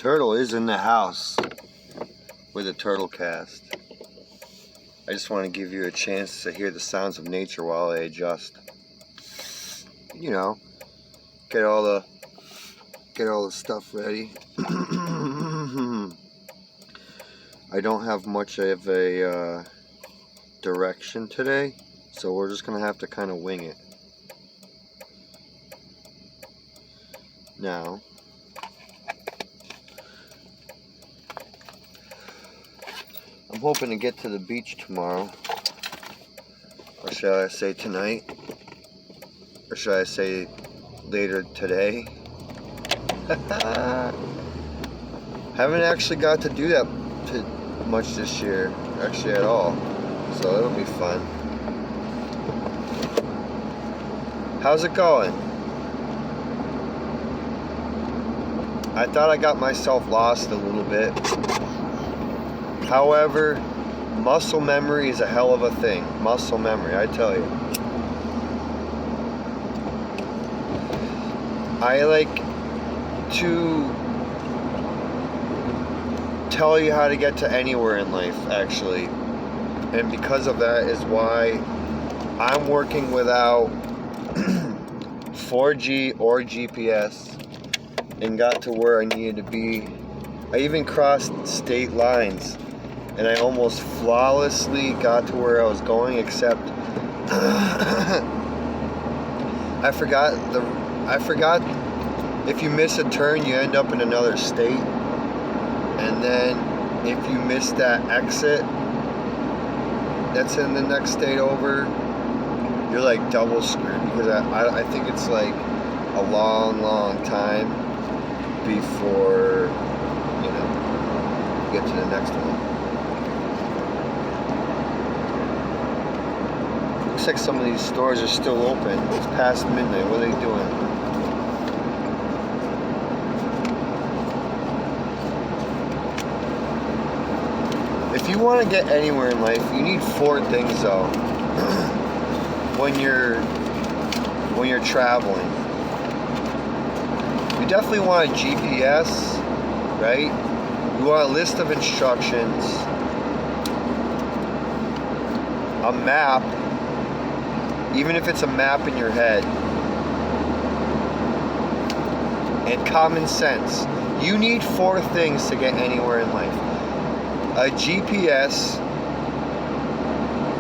turtle is in the house with a turtle cast. I just want to give you a chance to hear the sounds of nature while I adjust. You know, get all the stuff ready. I don't have much of a direction today, so we're just gonna have to kind of wing it. Now, I'm hoping to get to the beach tomorrow, or shall I say tonight, or should I say later today? Haven't actually got to do that much this year, actually at all, so it'll be fun. How's it going? I thought I got myself lost a little bit. However, muscle memory is a hell of a thing. Muscle memory, I tell you. I like to tell you how to get to anywhere in life, actually. And because of that is why I'm working without 4G or GPS and got to where I needed to be. I even crossed state lines and I almost flawlessly got to where I was going, except I forgot if you miss a turn you end up in another state, and then if you miss that exit that's in the next state over, you're like double screwed, because I think it's like a long time before, you know, you get to the next one. Looks like some of these stores are still open. It's past midnight. What are they doing? If you want to get anywhere in life, you need 4 things though. when you're traveling, you definitely want a GPS, right? You want a list of instructions, a map, even if it's a map in your head, and common sense. You need 4 things to get anywhere in life. A GPS,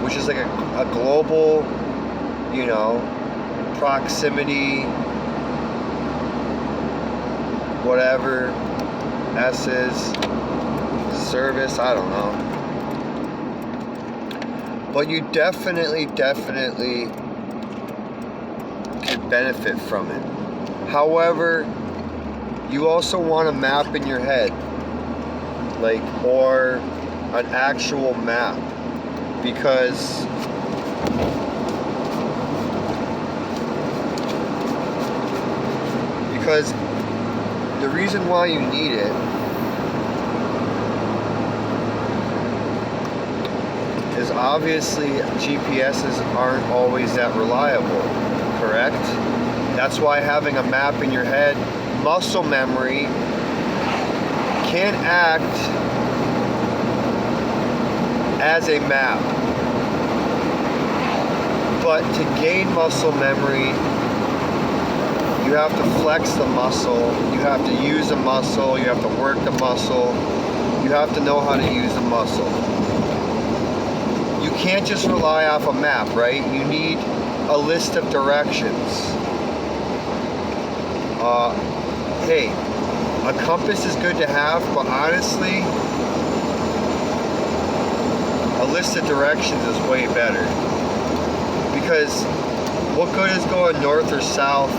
which is like a global, you know, proximity, whatever, S's, service, I don't know. But you definitely can benefit from it. However, you also want a map in your head, like, or an actual map, because the reason why you need it is obviously GPSs aren't always that reliable, correct? That's why having a map in your head, muscle memory, can act as a map. But to gain muscle memory, you have to flex the muscle, you have to use the muscle, you have to work the muscle, you have to know how to use the muscle. You can't just rely off a map, right? You need a list of directions. Hey, a compass is good to have, but honestly, a list of directions is way better. Because what good is going north or south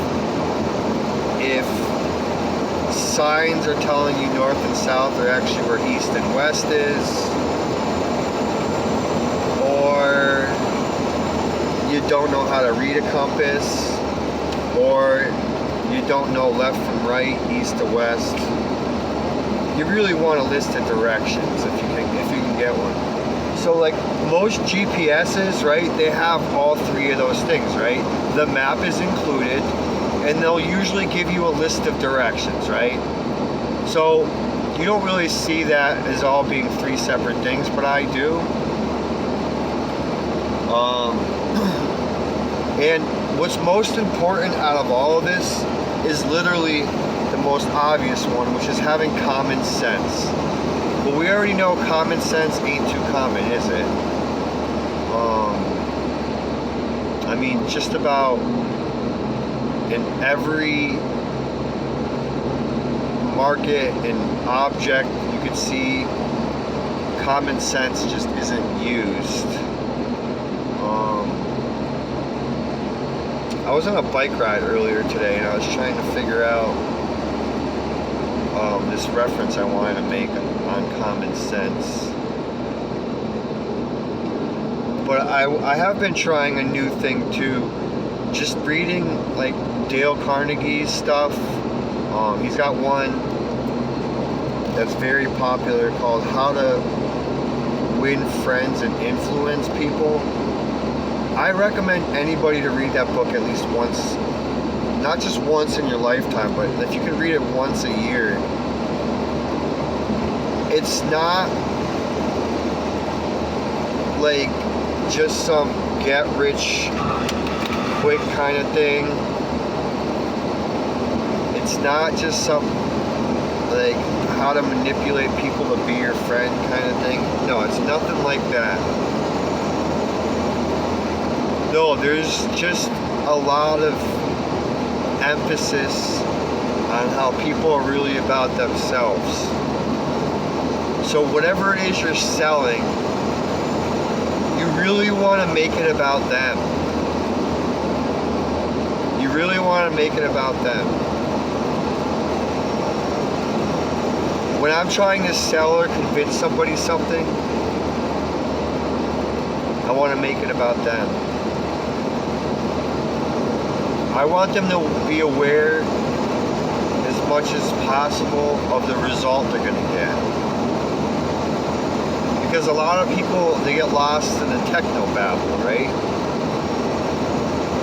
if signs are telling you north and south are actually where east and west is, or you don't know how to read a compass, or you don't know left from right, east to west? You really want a list of directions if you can get one. So like most GPSs, right, they have all 3 of those things, right? The map is included, and they'll usually give you a list of directions, right? So you don't really see that as all being three separate things, but I do. And what's most important out of all of this is literally the most obvious one, which is having common sense. But we already know common sense ain't too common, is it? I mean, just about in every market and object you could see, common sense just isn't used. I was on a bike ride earlier today, and I was trying to figure out this reference I wanted to make on common sense. But I have been trying a new thing too, just reading like Dale Carnegie's stuff. He's got one that's very popular called How to Win Friends and Influence People. I recommend anybody to read that book at least once, not just once in your lifetime, but if you can read it once a year. It's not like just some get rich quick kind of thing. It's not just some like how to manipulate people to be your friend kind of thing. No, it's nothing like that. No, there's just a lot of emphasis on how people are really about themselves. So whatever it is you're selling, you really want to make it about them. You really want to make it about them. When I'm trying to sell or convince somebody something, I want to make it about them. I want them to be aware as much as possible of the result they're going to get. Because a lot of people, they get lost in the techno babble, right?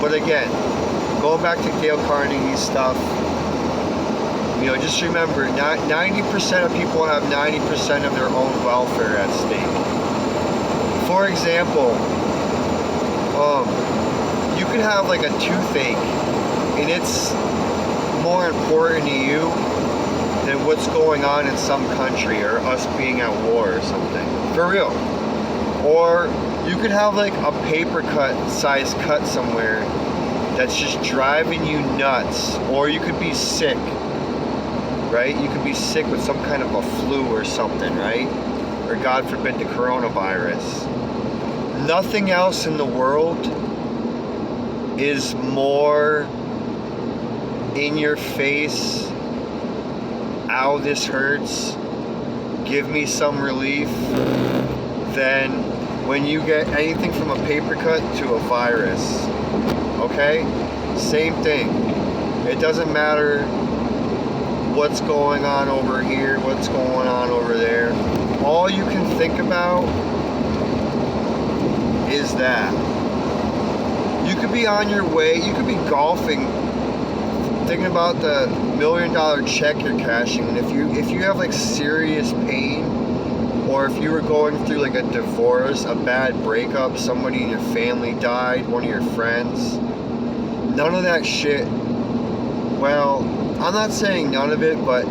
But again, going back to Dale Carnegie's stuff, you know, just remember, 90% of people have 90% of their own welfare at stake. For example, you could have like a toothache, and it's more important to you than what's going on in some country or us being at war or something. For real. Or you could have like a paper cut size cut somewhere that's just driving you nuts. Or you could be sick, right? You could be sick with some kind of a flu or something, right? Or God forbid, the coronavirus. Nothing else in the world is more in your face, ow, this hurts, give me some relief, than when you get anything from a paper cut to a virus. Okay? Same thing. It doesn't matter what's going on over here, what's going on over there. All you can think about is that. You could be on your way, you could be golfing, thinking about the $1 million check you're cashing, and if you have like serious pain, or if you were going through like a divorce, a bad breakup, somebody in your family died, one of your friends, none of that shit, well, I'm not saying none of it, but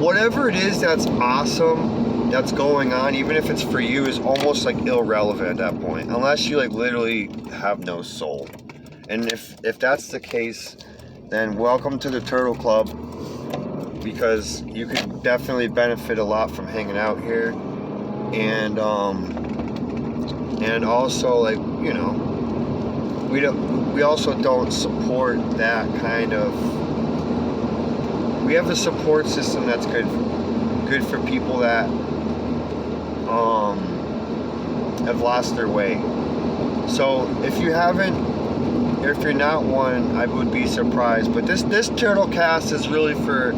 whatever it is that's awesome, that's going on, even if it's for you, is almost like irrelevant at that point, unless you like literally have no soul. And if that's the case, then welcome to the Turtle Club, because you could definitely benefit a lot from hanging out here. And also, like, you know, we also don't support that kind of. We have a support system that's good for people that have lost their way. So if you haven't, or if you're not one, I would be surprised. But this Turtle Cast is really for,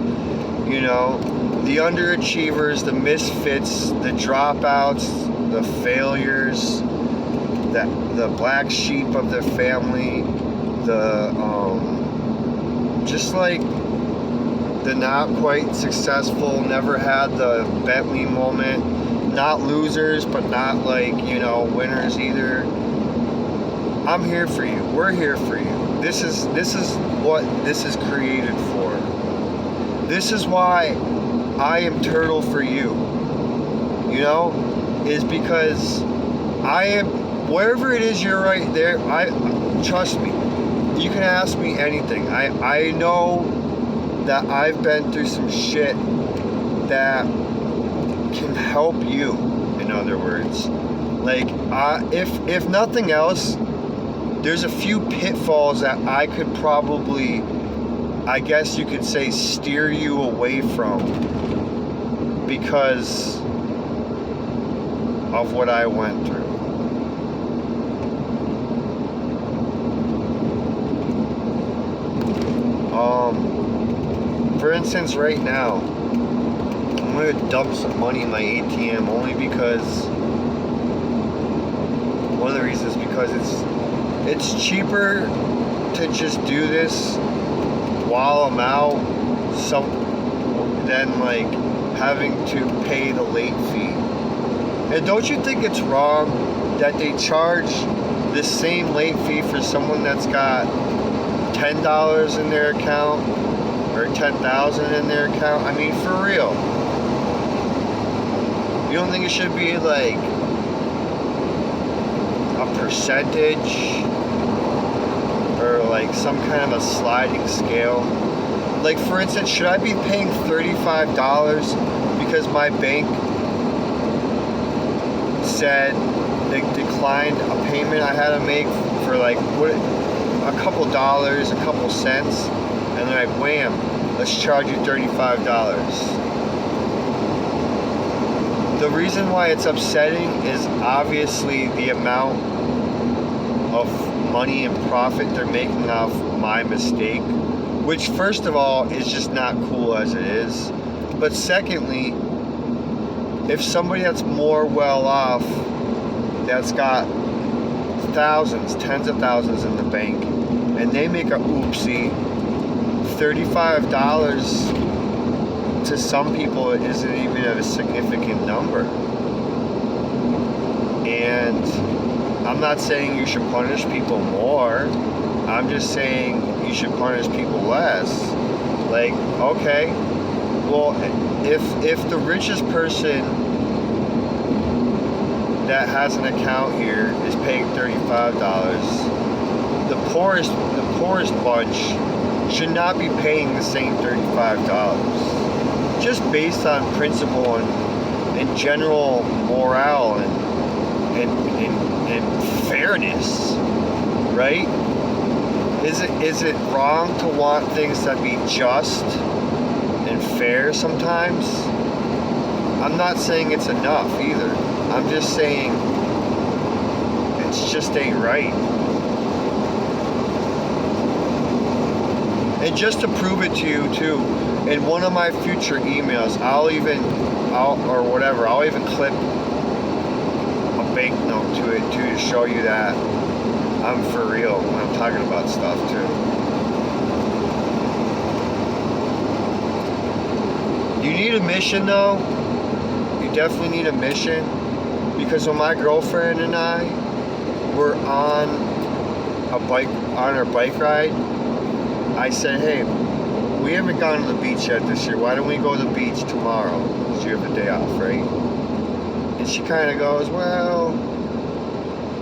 you know, the underachievers, the misfits, the dropouts, the failures, the black sheep of their family, the just like the not quite successful, never had the Bentley moment, not losers, but not like, winners either. I'm here for you. We're here for you. This is what this is created for. This is why I am Turtle for you. Is because I am, wherever it is you're right there, trust me, you can ask me anything. I know that I've been through some shit that can help you, in other words. Like, if nothing else, there's a few pitfalls that I could probably, I guess you could say, steer you away from because of what I went through. For instance, right now, I'm going to dump some money in my ATM only because, one of the reasons, because it's cheaper to just do this while I'm out than like having to pay the late fee. And don't you think it's wrong that they charge the same late fee for someone that's got $10 in their account or $10,000 in their account? I mean, for real. You don't think it should be like a percentage or like some kind of a sliding scale? Like, for instance, should I be paying $35 because my bank said they declined a payment I had to make for like a couple dollars, a couple cents, and they're like, wham, let's charge you $35. The reason why it's upsetting is obviously the amount of money and profit they're making off my mistake, which first of all is just not cool as it is. But secondly, if somebody that's more well off, that's got thousands, tens of thousands in the bank, and they make a oopsie, $35 to some people isn't even a significant number. And I'm not saying you should punish people more. I'm just saying you should punish people less. Like, okay, well, if the richest person that has an account here is paying $35, the poorest bunch should not be paying the same $35. Just based on principle and general morale and fairness, right? Is it wrong to want things to be just and fair sometimes? I'm not saying it's enough either. I'm just saying it's just ain't right. And just to prove it to you too, in one of my future emails, I'll even clip a banknote to it too, to show you that I'm for real when I'm talking about stuff too. You need a mission though. You definitely need a mission, because when my girlfriend and I were on our bike ride, I said, hey, we haven't gone to the beach yet this year. Why don't we go to the beach tomorrow? Because you have a day off, right? And she kind of goes, well,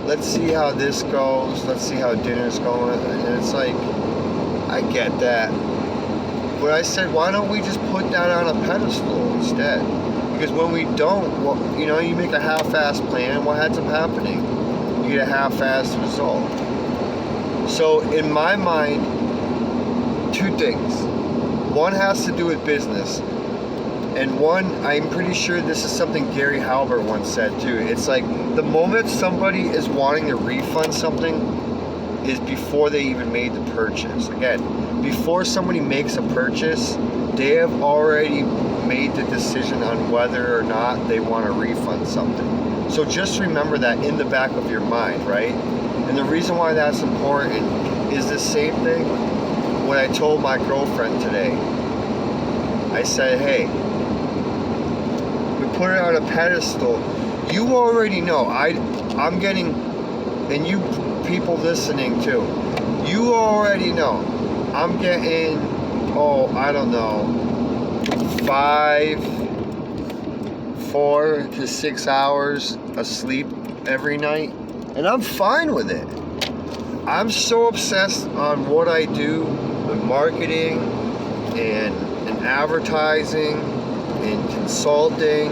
let's see how this goes. Let's see how dinner's going. And it's like, I get that. But I said, why don't we just put that on a pedestal instead? Because when we don't, well, you make a half-assed plan, what ends up happening? You get a half-assed result. So in my mind, two things. One has to do with business. And one, I'm pretty sure this is something Gary Halbert once said too. It's like the moment somebody is wanting to refund something is before they even made the purchase. Again, before somebody makes a purchase, they have already made the decision on whether or not they want to refund something. So just remember that in the back of your mind, right? And the reason why that's important is the same thing what I told my girlfriend today. I said, hey, we put it on a pedestal. You already know. I'm getting, and you people listening too, you already know. I'm getting, I don't know, 4 to 6 hours of sleep every night, and I'm fine with it. I'm so obsessed on what I do with marketing and advertising and consulting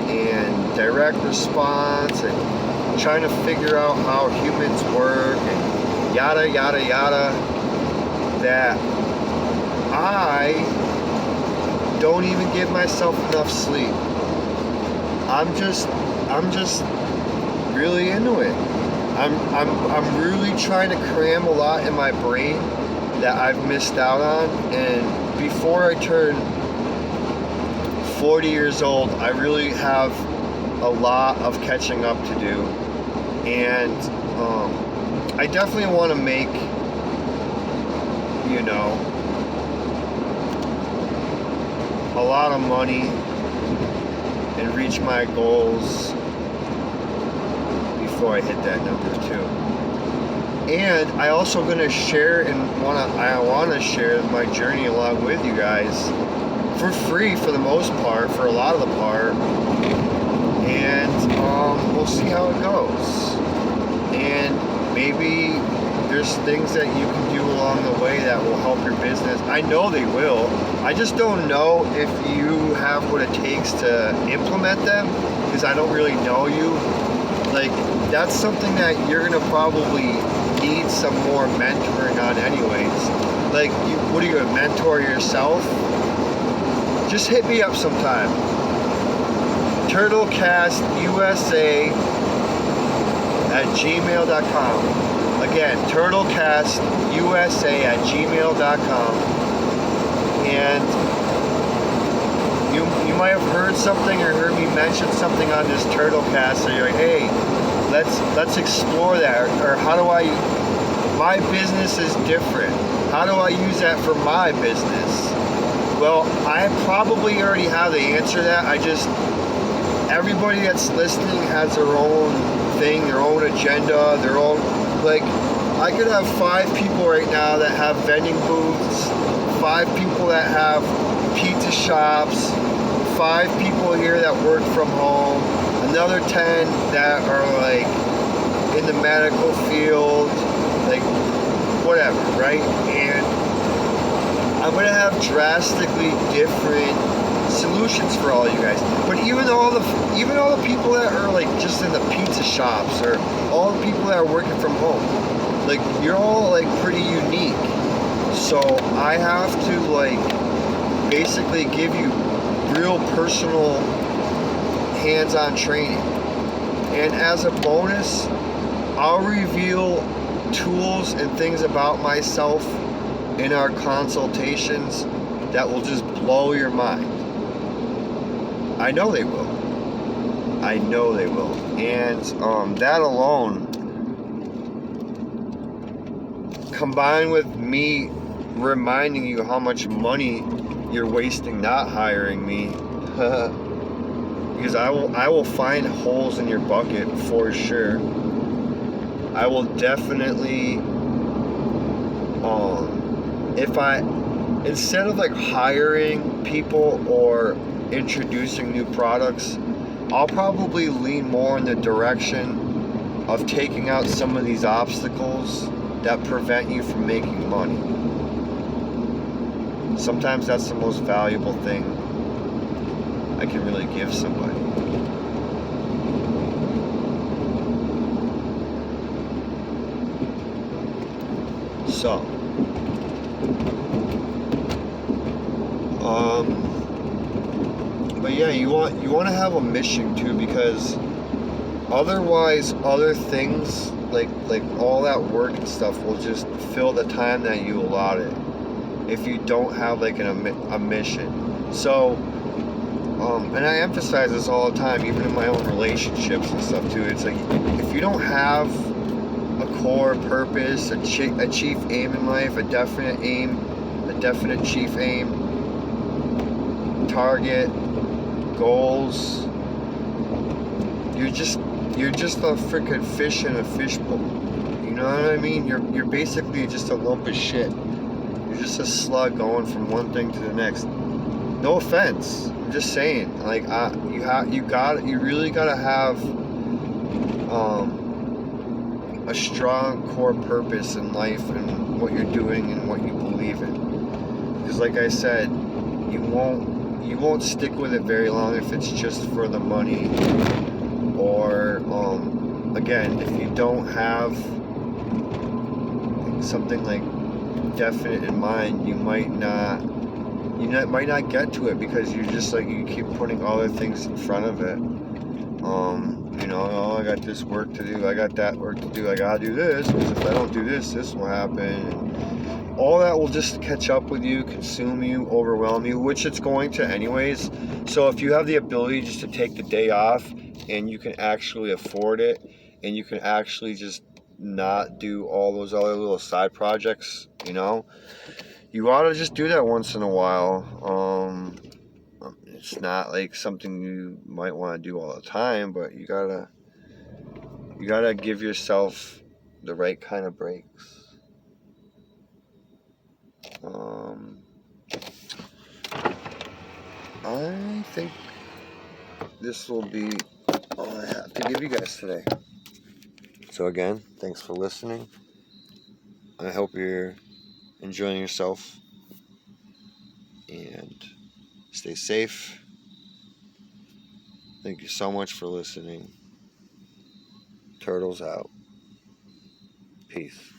and direct response and trying to figure out how humans work and yada yada yada, that I don't even give myself enough sleep. I'm just really into it. I'm really trying to cram a lot in my brain that I've missed out on, and before I turn 40 years old, I really have a lot of catching up to do, and I definitely want to make, a lot of money and reach my goals before I hit that number too. And I also gonna share I wanna share my journey along with you guys for free for the most part, for a lot of the part. And we'll see how it goes. And maybe there's things that you can do along the way that will help your business. I know they will. I just don't know if you have what it takes to implement them, because I don't really know you. Like, that's something that you're gonna probably need some more mentoring on anyways. Like, what are you gonna mentor yourself? Just hit me up sometime. turtlecastusa@gmail.com. Again, turtlecastusa@gmail.com. And you might have heard something or heard me mention something on this Turtlecast, so you're like, hey, let's explore that. Or how do my business is different. How do I use that for my business? Well, I probably already have the answer to that. Everybody that's listening has their own thing, their own agenda, their own, like, I could have 5 people right now that have vending booths, 5 people that have pizza shops, 5 people here that work from home, another 10 that are like in the medical field, like whatever, right? And I'm gonna have drastically different solutions for all you guys. But even all the people that are like just in the pizza shops, or all the people that are working from home, like, you're all like pretty unique. So I have to like basically give you real personal hands-on training. And as a bonus, I'll reveal tools and things about myself in our consultations that will just blow your mind. I know they will. And that alone, combined with me reminding you how much money you're wasting not hiring me, because I will find holes in your bucket for sure. I will definitely, instead of like hiring people or introducing new products, I'll probably lean more in the direction of taking out some of these obstacles that prevent you from making money. Sometimes that's the most valuable thing I can really give somebody. So, but yeah, you want to have a mission too, because otherwise other things like all that work and stuff will just fill the time that you allotted if you don't have like a mission. So and I emphasize this all the time, even in my own relationships and stuff too. It's like, if you don't have a core purpose, a chief aim in life, a definite chief aim, target, goals. You're just a freaking fish in a fishbowl. You know what I mean? You're basically just a lump of shit. You're just a slug going from one thing to the next. No offense. I'm just saying. Like you really gotta have a strong core purpose in life and what you're doing and what you believe in. Because like I said, you won't stick with it very long if it's just for the money, or again, if you don't have something like definite in mind, you might not get to it because you're just like, you keep putting other things in front of it. You know, oh, I got this work to do, I got that work to do, I gotta do this, because if I don't do this, this will happen. And all that will just catch up with you, consume you, overwhelm you, which it's going to anyways. So if you have the ability just to take the day off, and you can actually afford it, and you can actually just not do all those other little side projects, you know, you ought to just do that once in a while. It's not like something you might want to do all the time, but you gotta give yourself the right kind of breaks. I think this will be all I have to give you guys today. So again, thanks for listening. I hope you're enjoying yourself, and stay safe. Thank you so much for listening. Turtles out. Peace.